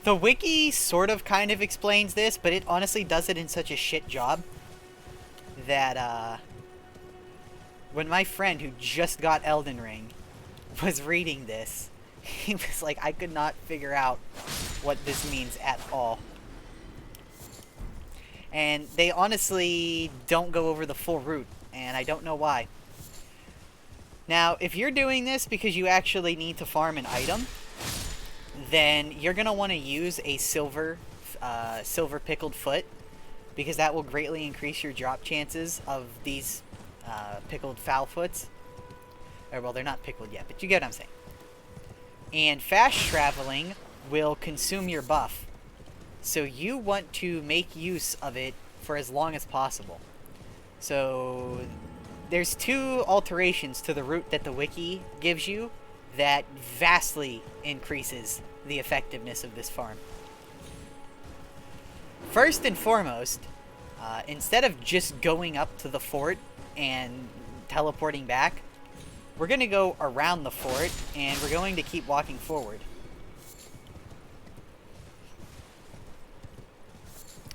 The wiki sort of kind of explains this, but it honestly does it in such a shit job that, when my friend who just got Elden Ring was reading this, he was like, I could not figure out what this means at all. And they honestly don't go over the full route, and I don't know why. Now, if you're doing this because you actually need to farm an item, then you're going to want to use a silver pickled foot, because that will greatly increase your drop chances of these pickled FowlFoots. Or, well, they're not pickled yet, but you get what I'm saying. And fast traveling will consume your buff. So you want to make use of it for as long as possible. So there's two alterations to the route that the wiki gives you that vastly increases the effectiveness of this farm. First and foremost, instead of just going up to the fort and teleporting back, we're going to go around the fort and we're going to keep walking forward.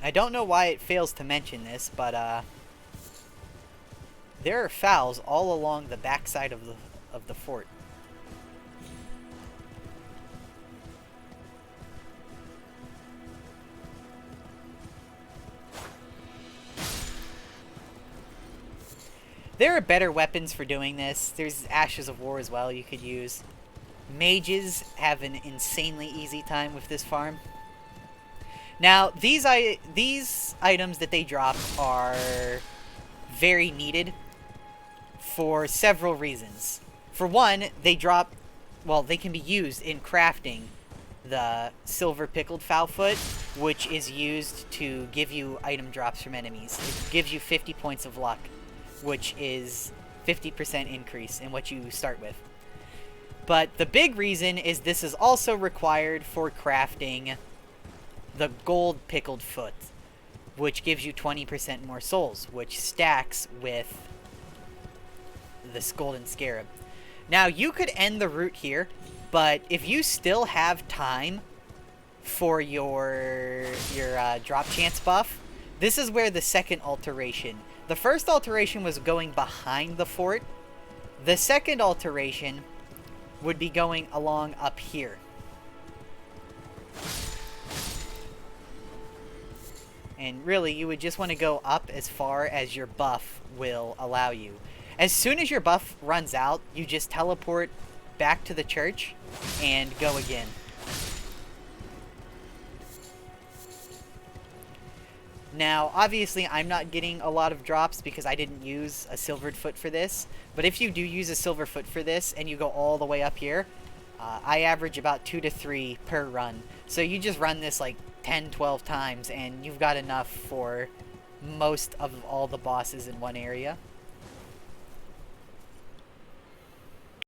I don't know why it fails to mention this, but there are fowls all along the backside of the fort. There are better weapons for doing this. There's Ashes of War as well you could use. Mages have an insanely easy time with this farm. Now, these items that they drop are very needed for several reasons. For one, they drop, well, they can be used in crafting the silver pickled FowlFoot, which is used to give you item drops from enemies. It gives you 50 points of luck, which is 50% increase in what you start with. But the big reason is this is also required for crafting the gold pickled foot, which gives you 20% more souls, which stacks with this golden scarab. Now, you could end the route here, but if you still have time for your drop chance buff, this is where the second alteration. The first alteration was going behind the fort. The second alteration would be going along up here. And really, you would just want to go up as far as your buff will allow you. As soon as your buff runs out, you just teleport back to the church and go again. Now, obviously, I'm not getting a lot of drops because I didn't use a silvered foot for this. But if you do use a silver foot for this and you go all the way up here, I average about 2 to 3 per run. So you just run this like 10, 12 times and you've got enough for most of all the bosses in one area.